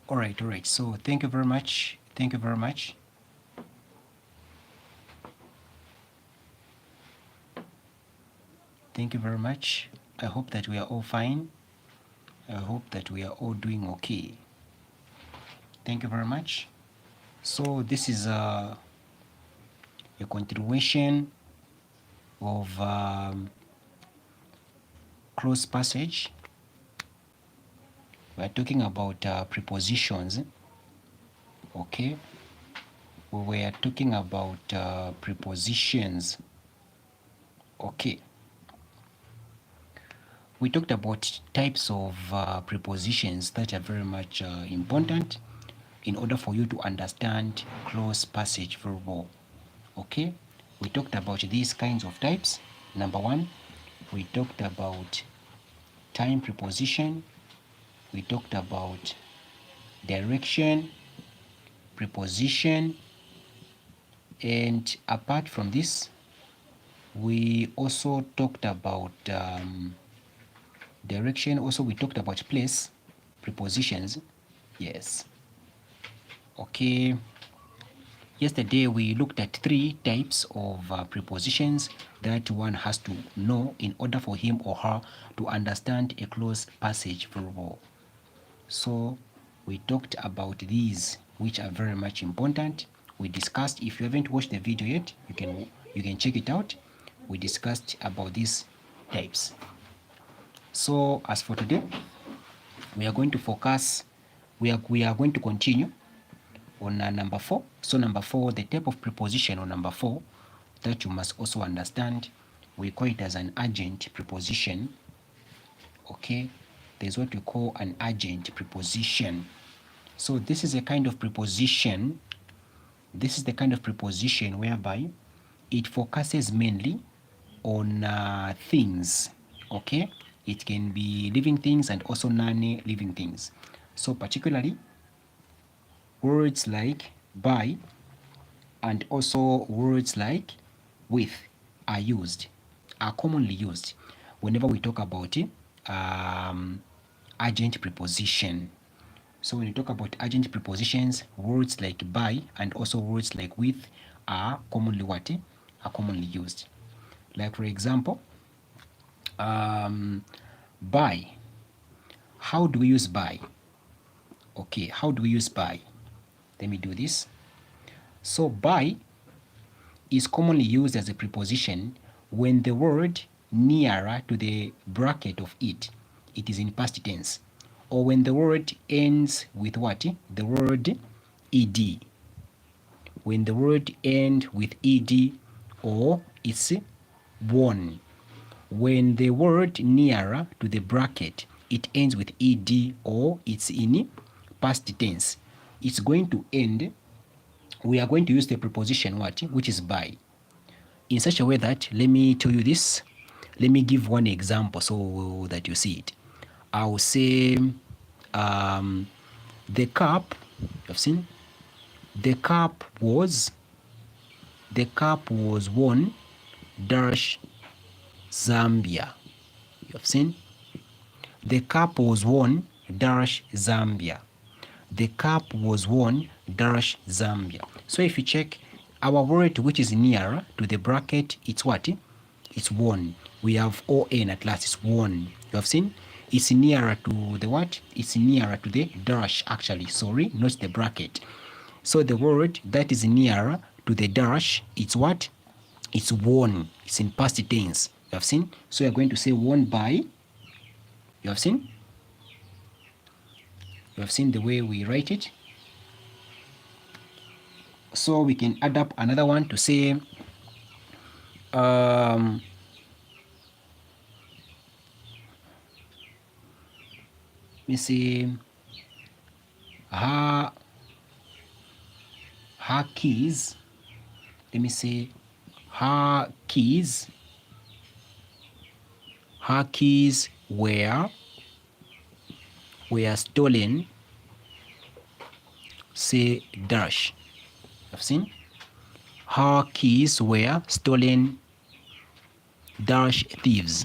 All right. So thank you very much. Thank you very much. Thank you very much. I hope that we are all fine. I hope that we are all doing okay. Thank you very much. So this is a continuation of close passage. We are talking about prepositions. Okay. We were talking about prepositions. Okay. We talked about types of prepositions that are very much important in order for you to understand close passage very well. Okay, we talked about these kinds of types. Number one, we talked about time preposition. We talked about direction, preposition, and apart from this, we also talked about direction. Also, we talked about place, prepositions. Yes. Okay. Yesterday we looked at 3 types of prepositions that one has to know in order for him or her to understand a close passage very well. So we talked about these, which are very much important. We discussed, if you haven't watched the video yet, you can check it out. We discussed about these types. So as for today, we are going to focus, we are going to continue on number 4. So number 4, the type of preposition on number 4 that you must also understand, we call it as an agent preposition. Okay, there's what we call an agent preposition. So this is a kind of preposition. This is the kind of preposition whereby it focuses mainly on things. Okay, it can be living things and also non-living things. So particularly words like by and also words like with are commonly used whenever we talk about agent preposition. So when you talk about agent prepositions, words like by and also words like with are commonly used. Like for example, by. How do we use by? Okay, how do we use by? Let me do this. So by is commonly used as a preposition when the word nearer to the bracket of it is in past tense, or when the word ends with what? The word ed. When the word ends with ed or it's one. When the word nearer to the bracket, it ends with ed or it's in past tense, it's going to end, we are going to use the preposition what? Which is by. In such a way that, let me tell you this. Let me give one example so that you see it. I'll say the cup, you've seen, the cup was won dash Zambia. You have seen, the cup was won dash Zambia. The cup was won dash Zambia. So if you check our word which is nearer to the bracket, it's what? It's won. We have on at last, it's won. You have seen? It's nearer to the what? It's nearer to the dash actually, sorry, not the bracket. So the word that is nearer to the dash, it's what? It's won. It's in past tense. You have seen? So you're going to say won by. You have seen? You have seen the way we write it. So we can add up another one to say let me say her keys. Let me say her keys were stolen, say dash. I've seen her keys were stolen dash thieves.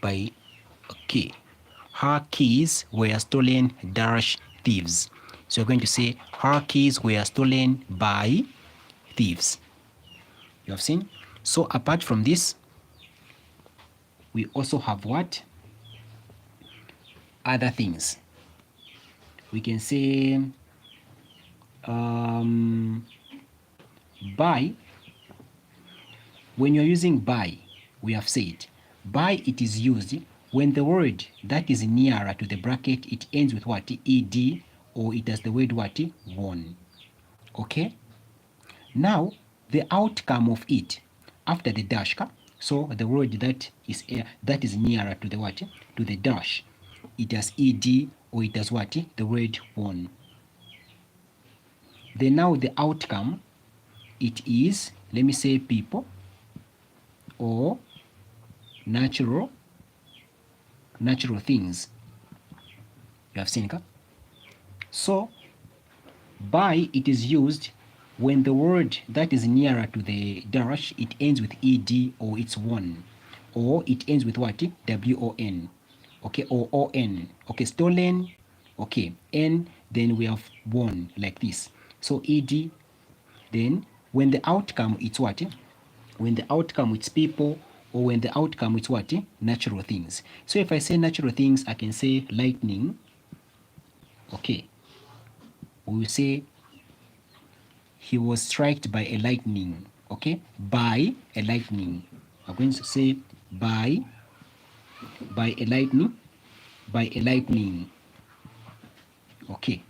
By okay, her keys were stolen dash thieves. So we're going to say her keys were stolen by thieves. You have seen? So apart from this, we also have what? Other things. We can say by. When you're using by, we have said, by it is used when the word that is nearer to the bracket, it ends with what? Ed, or it has the word what? Won. Okay? Now, the outcome of it, after the dash, so the word that is nearer to the what? To the dash, it has ed, or it has what? The word won. Then now the outcome, it is, let me say people, or natural things. You have seen it? So by it is used when the word that is nearer to the dash, it ends with ed, or it's won, or it ends with what? won. Okay, or on. Okay, stolen. Okay, n, then we have won, like this. So ed, then when the outcome it's what? When the outcome it's people, or when the outcome it's what? Natural things. So if I say natural things, I can say lightning. Okay, we will say he was struck by a lightning. Okay, by a lightning. I'm going to say by a lightning, by a lightning. Okay,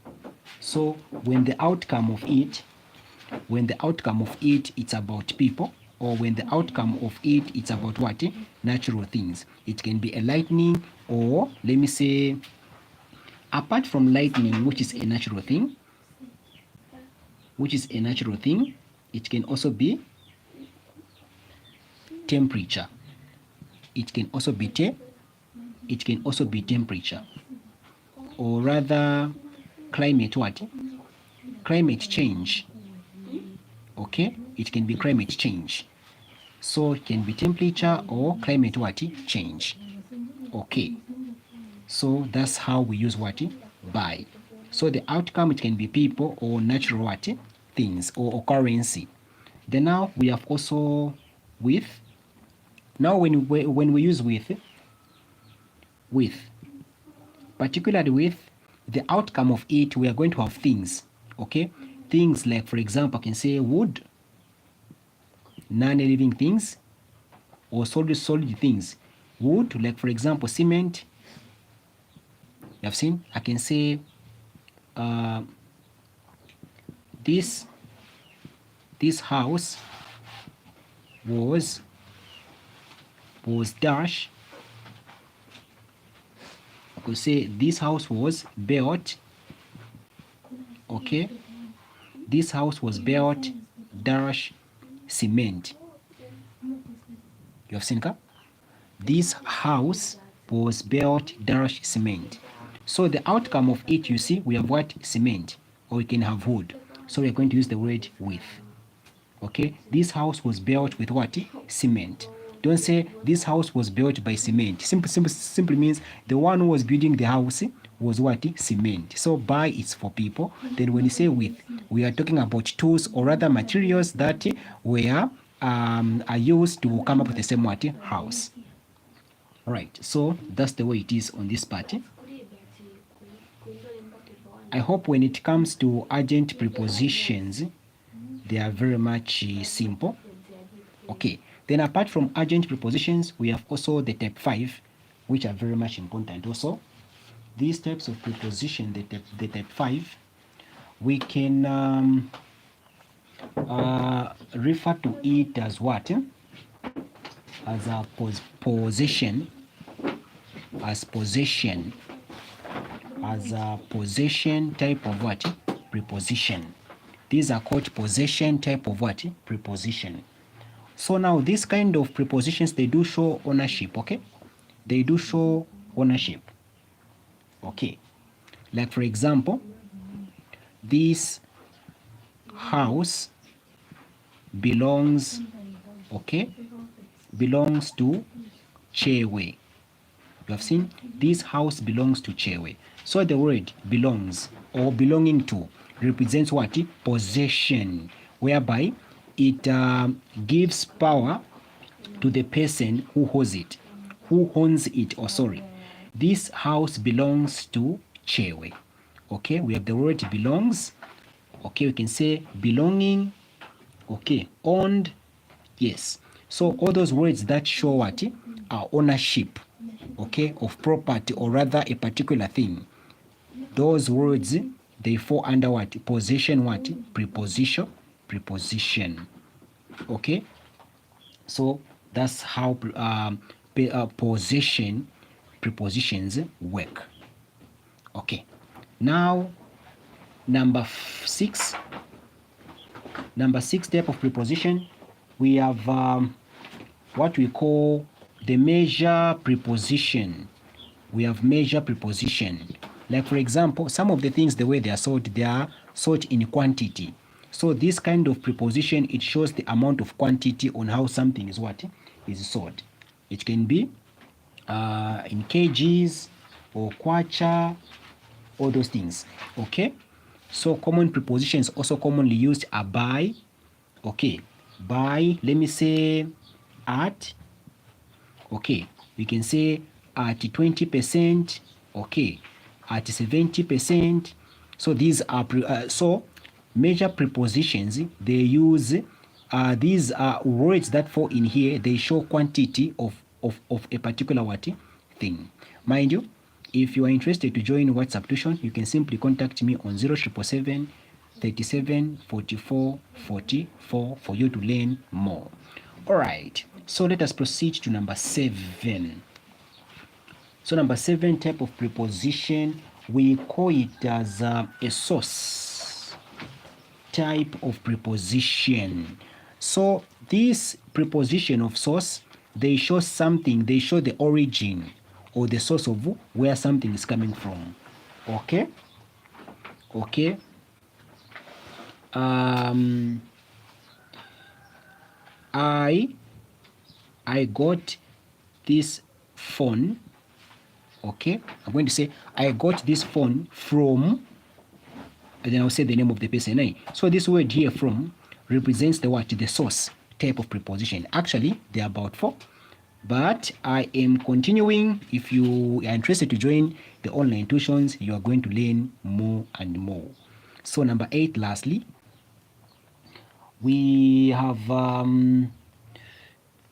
so when the outcome of it, it's about people, or when the outcome of it, it's about what? Natural things. It can be a lightning, or let me say, apart from lightning, which is a natural thing, it can also be temperature. It can also be temperature, or rather climate what? Climate change. Okay, it can be climate change. So it can be temperature or climate what? Change. Okay, so that's how we use what? By. So the outcome, it can be people or natural what? Things or occurrence. Then now we have also with. Now when we use with, particularly with, the outcome of it, we are going to have things. Okay, things like, for example, I can say wood, non-living things, or solid things. Wood, like for example cement. You have seen? I can say this house was dash. I could say this house was built. Okay, this house was built dash cement. You have seen, this house was built dash cement. So the outcome of it, you see, we have what? Cement, or we can have wood. So we're going to use the word with. Okay, this house was built with what? Cement. Don't say this house was built by cement. Simply means the one who was building the house was what? Cement. So by is for people. Then when you say with, we are talking about tools or other materials that were are used to come up with the same what? House. All right, so that's the way it is on this part. I hope when it comes to urgent prepositions, they are very much simple. Okay, then apart from urgent prepositions, we have also the type 5, which are very much important also. These types of preposition, the type 5, we can refer to it as what? As a possession, as possession, as a possession type of what? Preposition. These are called possession type of what? Preposition. So now these kind of prepositions, they do show ownership, okay? They do show ownership. Okay. Like for example, this house belongs, okay, belongs to Chewe. You have seen this house belongs to Chewe. So the word belongs or belonging to represents what? Possession, whereby it gives power to the person who owns it. This house belongs to Chewe. Okay, we have the word belongs. Okay, we can say belonging. Okay, owned. Yes. So all those words that show what? Ownership, okay, of property or rather a particular thing. Those words, they fall under what? Possession, what? Preposition. Okay. So that's how prepositions work. Okay. Now, number six type of preposition, we have what we call the measure preposition. We have measure preposition. Like for example, some of the things, the way they are sold in quantity. So this kind of preposition, it shows the amount of quantity on how something is sold. It can be in kgs or kwacha, all those things. Okay. So common prepositions also commonly used are by. Okay, by, let me say at. Okay, we can say at 20%. Okay, at 70%. So these are so major prepositions. They use these are words that fall in here. They show quantity of a particular thing. Mind you, if you are interested to join WhatsApp tuition, you can simply contact me on 0777 37 44 44 for you to learn more. All right, so let us proceed to number 7. So number 7 type of preposition, we call it as a source type of preposition. So this preposition of source, they show something, they show the origin or the source of where something is coming from. Okay. I got this phone. Okay, I'm going to say I got this phone from, and then I'll say the name of the person. So this word here, from, represents the what? The source type of preposition. Actually, there are about 4, but I am continuing. If you are interested to join the online tuitions, you are going to learn more and more. So number 8, lastly, we have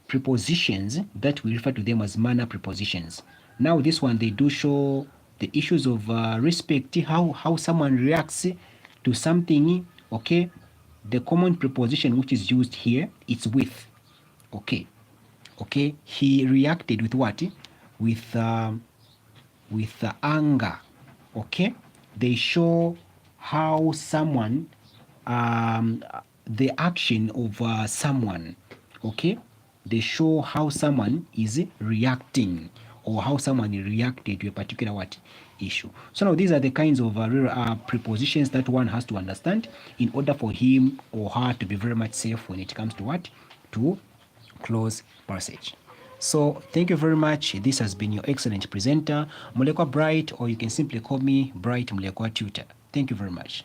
prepositions that we refer to them as manner prepositions. Now this one, they do show the issues of respect, how someone reacts to something. Okay, the common preposition which is used here, it's with. Okay, he reacted with what? With anger. Okay, they show how someone the action of someone. Okay, they show how someone is reacting or how someone reacted to a particular issue. So now these are the kinds of prepositions that one has to understand in order for him or her to be very much safe when it comes to to close passage. So thank you very much. This has been your excellent presenter, Mulekwa Bright, or you can simply call me Bright Mulekwa Tutor. Thank you very much.